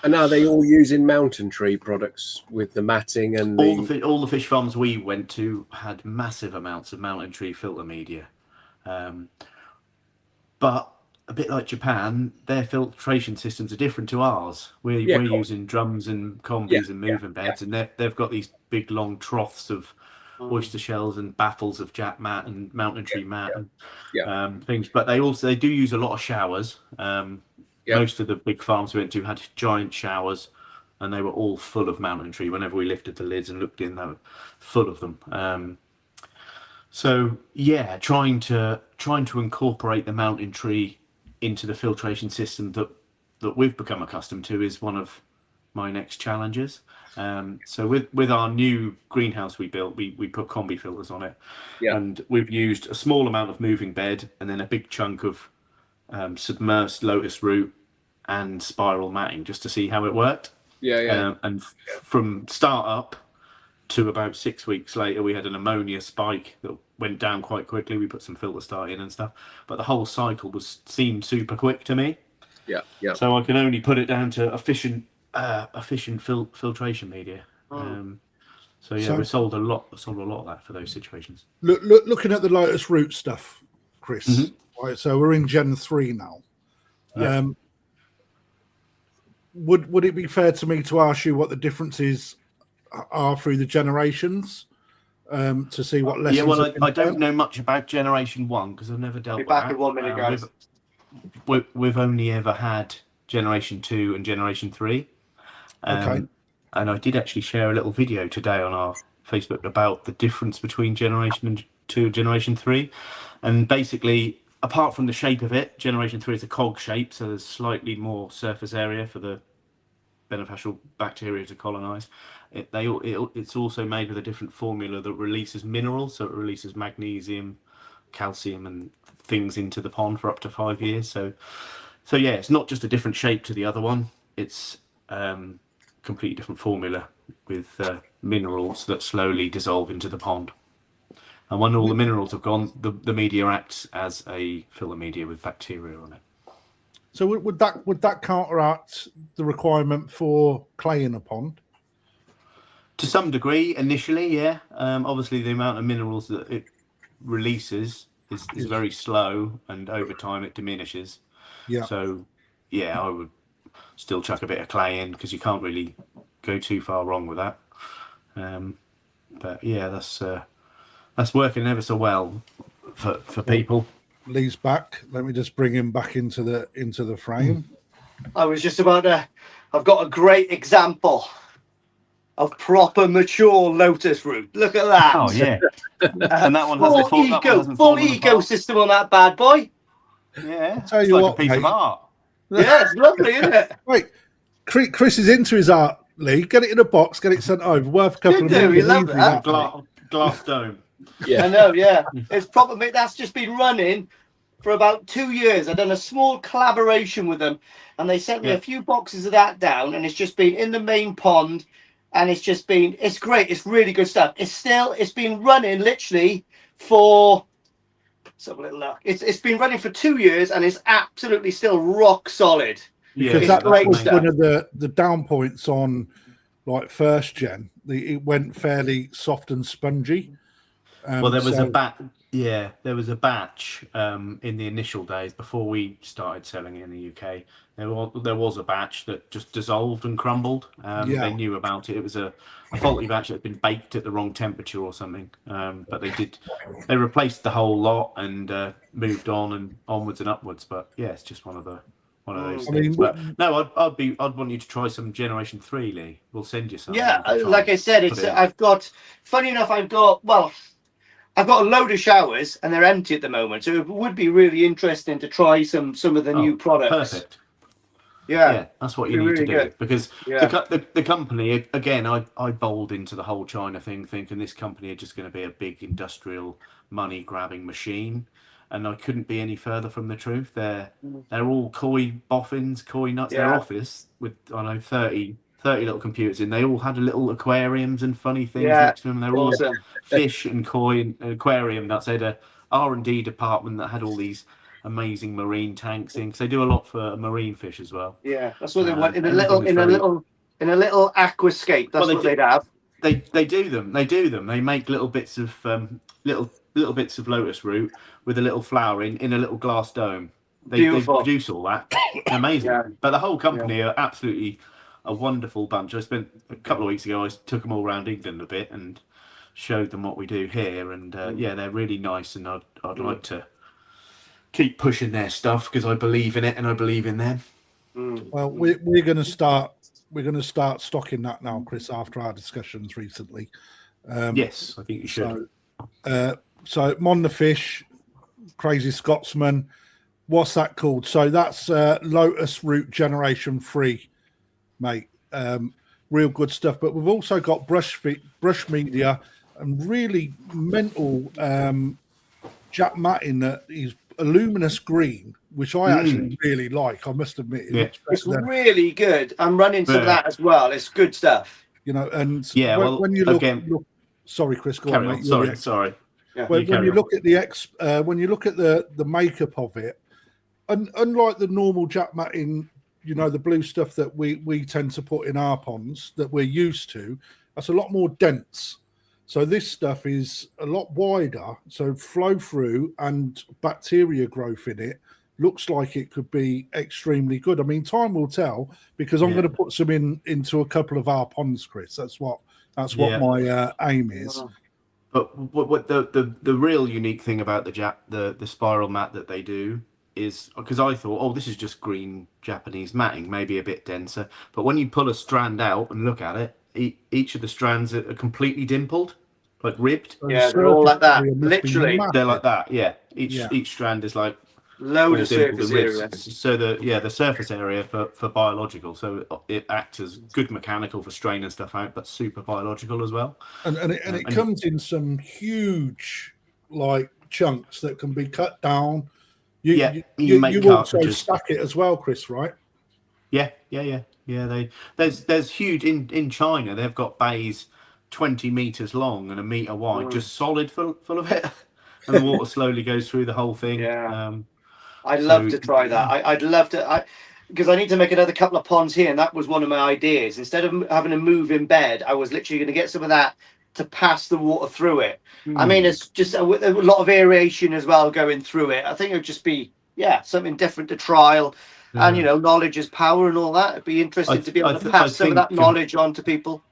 And are they all using Mountain Tree products with the matting and all the fish farms we went to had massive amounts of Mountain Tree filter media, but a bit like Japan, their filtration systems are different to ours. We're using drums and combis and moving beds, and they've got these big long troughs of oyster shells and baffles of Jack mat and Mountain Tree mat and things. But they do use a lot of showers. Most of the big farms we went to had giant showers, and they were all full of Mountain Tree. Whenever we lifted the lids and looked in, they were full of them. So yeah, trying to incorporate the Mountain Tree into the filtration system that we've become accustomed to is one of my next challenges. So with our new greenhouse we built, we put combi filters on it, and we've used a small amount of moving bed and then a big chunk of submersed Lotus Root and spiral matting just to see how it worked. And from start up to about 6 weeks later, we had an ammonia spike that went down quite quickly. We put some filter start in and stuff, but the whole cycle seemed super quick to me. So I can only put it down to efficient filtration media. So we sold a lot of that for those situations. Looking at the Lotus Root stuff, Chris. Right, so we're in Gen 3 now. Would it be fair to me to ask you what the differences are through the generations, to see what lessons? I don't know much about Generation 1 because I've never dealt with that. Back in 1 minute, guys. We've only ever had Generation 2 and Generation 3. And I did actually share a little video today on our Facebook about the difference between Generation 2 and Generation 3. And basically, apart from the shape of it, Generation 3 is a cog shape, so there's slightly more surface area for the beneficial bacteria to colonize. It's also made with a different formula that releases minerals, so it releases magnesium, calcium, and things into the pond for up to 5 years. So yeah, it's not just a different shape to the other one. It's completely different formula with minerals that slowly dissolve into the pond. And when all the minerals have gone, the media acts as a filler media with bacteria on it. So would that counteract the requirement for clay in a pond? To some degree, initially, yeah. Obviously, the amount of minerals that it releases is very slow, and over time it diminishes. So, yeah, I would still chuck a bit of clay in because you can't really go too far wrong with that. But yeah, that's working ever so well for people. Lee's back. Let me just bring him back into the frame. I was just about to. I've got a great example of proper mature Lotus Root. Look at that. Oh yeah, and that one has full ecosystem on that bad boy. Yeah, tell it's you like what, a piece of art. Yeah, it's lovely, isn't it? Wait, Chris is into his art, Lee. Get it in a box, get it sent over. Worth a couple of million. You love that. Glass dome. Yeah, I know. Yeah, it's probably that's just been running for about 2 years. I've done a small collaboration with them, and they sent me a few boxes of that down, and it's just been in the main pond, and it's great. It's really good stuff. It's been running literally for. Let's have a little look. It's been running for 2 years, and it's absolutely still rock solid. Because that was one of the down points on like first gen. It went fairly soft and spongy. Well, there was there was a batch in the initial days before we started selling it in the UK. There was a batch that just dissolved and crumbled. They knew about it. It was a faulty batch that had been baked at the wrong temperature or something. But they replaced the whole lot and moved on and onwards and upwards. But yeah, it's just one of those things. But no, I'd want you to try some Generation 3, Lee. We'll send you some. Yeah, like I said, I've got a load of showers and they're empty at the moment, so it would be really interesting to try some of the new products. Perfect. Yeah, that's what you need to do because the company again. I bowled into the whole China thing, thinking this company are just going to be a big industrial money grabbing machine, and I couldn't be any further from the truth. They're all koi boffins, koi nuts. Their office with 30 little computers in. They all had little aquariums and funny things next to them. They're all fish and koi and aquarium nuts. They had a R&D department that had all these amazing marine tanks in, because they do a lot for marine fish as well. Yeah, that's what they want in a everything little is in a little aquascape. That's Well, what they'd have. They do them. They make little bits of little bits of lotus root with a little flower in a little glass dome. They produce all that. Amazing. Yeah. But the whole company are absolutely a wonderful bunch. I spent a couple of weeks ago. I took them all around England a bit and showed them what we do here. And yeah, they're really nice. And I'd like to keep pushing their stuff because I believe in it and I believe in them. Well, we're going to start. We're going to start stocking that now, Chris. After our discussions recently. Yes, I think you should. So Mon the Fish, Crazy Scotsman. What's that called? So that's Lotus Root Generation 3, mate. Real good stuff. But we've also got brush media and really mental Jack matting that is a luminous green, which I actually really like. I must admit, it's really good. I'm running some of that as well. It's good stuff. You know, and when you look, sorry, Chris, go carry on, on. mate. Sorry. Yeah. When you look at the makeup of it, and unlike the normal Jack matting, you know, the blue stuff that we tend to put in our ponds that we're used to, that's a lot more dense. So this stuff is a lot wider. So flow through and bacteria growth in it looks like it could be extremely good. I mean, time will tell, because I'm going to put some into a couple of our ponds, Chris. That's what my aim is. But what the real unique thing about the spiral mat that they do is, because I thought, oh, this is just green Japanese matting, maybe a bit denser. But when you pull a strand out and look at it, each of the strands are completely dimpled, like ribbed. Yeah, they're all like that. Literally, they're like that. Yeah, each strand is like load of surface area. So the surface area for biological, so it acts as good mechanical for straining stuff out, but super biological as well. And it comes in some huge like chunks that can be cut down. You also stack it as well, Chris, right? Yeah. There's huge in China. They've got bays 20 meters long and a meter wide, just solid full of it, and the water slowly goes through the whole thing. Yeah. I'd love to try that. I'd love to, because I need to make another couple of ponds here, and that was one of my ideas. Instead of having a move in bed, I was literally going to get some of that to pass the water through it. I mean, it's just a lot of aeration as well going through it. I think it would just be, something different to trial. And, knowledge is power and all that. It'd be interesting to be able to pass some of that knowledge on to people.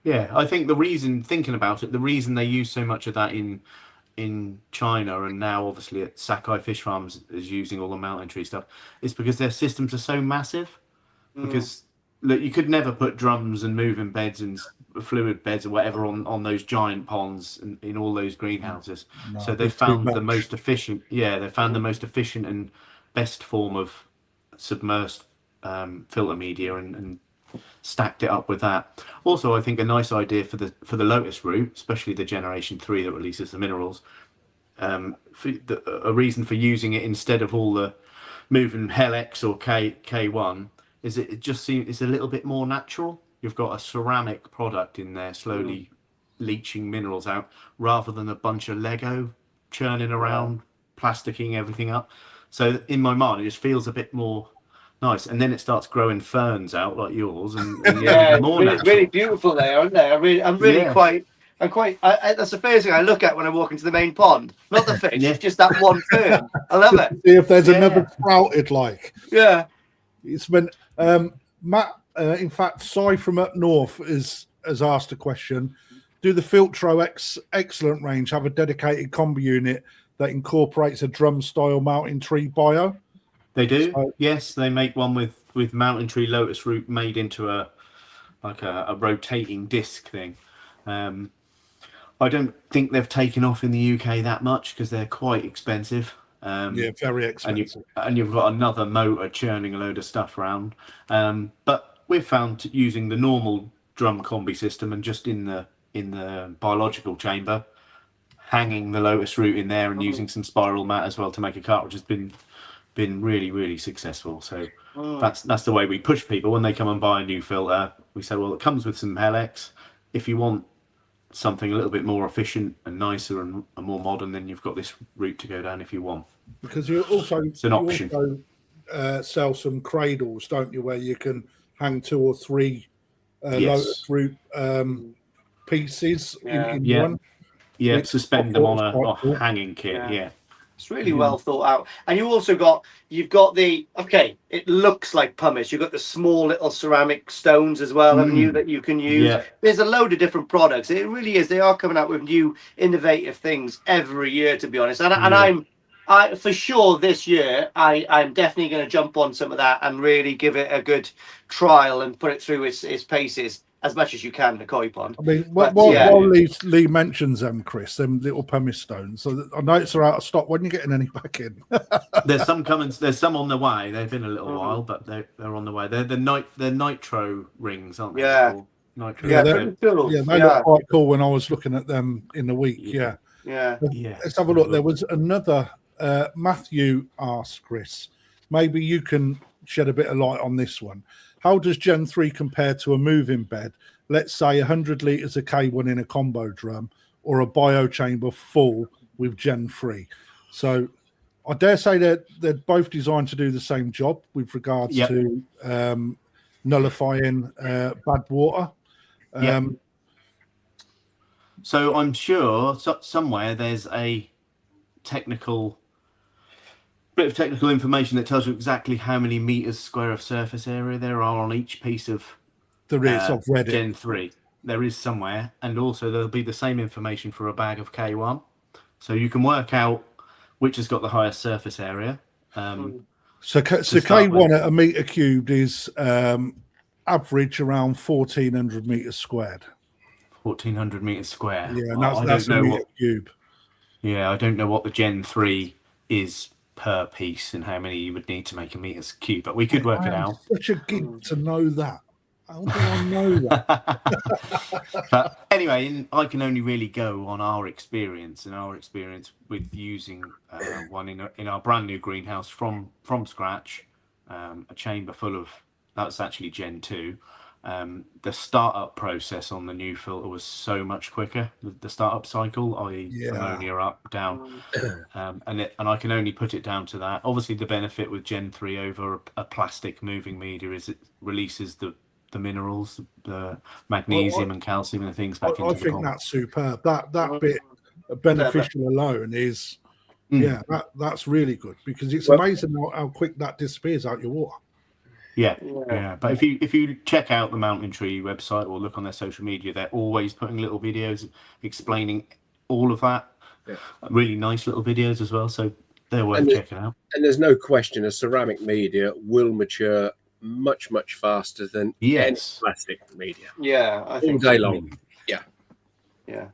Yeah, I think the reason they use so much of that in China, and now obviously at Sakai Fish Farms is using all the mountain tree stuff, is because their systems are so massive. Because look, you could never put drums and moving beds and fluid beds or whatever on those giant ponds in all those greenhouses. So they found the most efficient. Yeah, they found the most efficient and best form of submersed filter media and stacked it up with that. Also, I think a nice idea for the Lotus Root, especially the Generation 3 that releases the minerals, a reason for using it instead of all the moving Hell-X or K1 is it just seems it's a little bit more natural. You've got a ceramic product in there slowly leaching minerals out, rather than a bunch of Lego churning around, plasticking everything up. So in my mind, it just feels a bit more nice. And then it starts growing ferns out like yours, and more really beautiful there, aren't they? That's the first thing I look at when I walk into the main pond. Not the fish, it's just that one fern. I love it. See if there's another sprouted like. Yeah. It's been Matt. In fact, Cy from up north has asked a question. Do the Filtro Excellent range have a dedicated combi unit that incorporates a drum style mountain tree bio? They do. Yes, they make one with mountain tree lotus root made into a rotating disc thing. I don't think they've taken off in the UK that much because they're quite expensive. Very expensive. And you've got another motor churning a load of stuff around. But we've found using the normal drum combi system and just in the biological chamber, hanging the lotus root in there and using some spiral mat as well to make a cartridge has been really, really successful. So that's the way we push people when they come and buy a new filter. We say, well, it comes with some Hell-X. If you want something a little bit more efficient and nicer and more modern, then you've got this route to go down if you want. Because you also, It's an option. Sell some cradles, don't you, where you can hang 2 or 3 Yes. Lotus Root pieces in one. Yeah, suspend them on a cool. hanging kit. Yeah. It's really well thought out. And you also you've got the, okay, it looks like pumice. You've got the small little ceramic stones as well, haven't you, that you can use. Yeah. There's a load of different products. It really is. They are coming out with new innovative things every year, to be honest. And I for sure this year, I'm definitely going to jump on some of that and really give it a good trial and put it through its paces as much as you can, the koi pond. I mean, while Lee mentions them, Chris, them little pumice stones, so I notice they're out of stock. When are you getting any back in? There's some coming. There's some on the way. They've been a little while, but they're on the way. They're nitro rings, aren't they? Yeah. Nitro. Yeah, they look quite cool when I was looking at them in the week. Yeah. Let's have a look. There was another. Matthew asked Chris, maybe you can shed a bit of light on this one. How does Gen 3 compare to a moving bed? Let's say 100 litres of K1 in a combo drum or a biochamber full with Gen 3. So I dare say that they're both designed to do the same job with regards to nullifying bad water. So I'm sure somewhere there's a bit of technical information that tells you exactly how many meters square of surface area there are on each piece of I've read it. Gen 3. There is somewhere, and also there'll be the same information for a bag of K1, so you can work out which has got the highest surface area. So K1 at a meter cubed is average around 1,400 meters squared. 1,400 meters square. Yeah, and that's a meter cube. Yeah, I don't know what the Gen 3 is per piece and how many you would need to make a meter's cube, but we could work it out. Such a gig to know that. How do I know that? But anyway, I can only really go on our experience with using one in our brand new greenhouse from scratch, a chamber full of, that's actually Gen 2. The startup process on the new filter was so much quicker. The startup cycle, i.e. ammonia up, down, and I can only put it down to that. Obviously, the benefit with Gen 3 over a plastic moving media is it releases the minerals, the magnesium and calcium and things back into the pond. I think that's superb. That bit beneficial alone is, that's really good, because it's amazing how quick that disappears out your water. Yeah. But if you check out the Mountain Tree website or look on their social media, they're always putting little videos explaining all of that. Yeah. Really nice little videos as well. So they're worth checking out. And there's no question a ceramic media will mature much faster than any plastic media. Yeah, I think all day long. Yeah.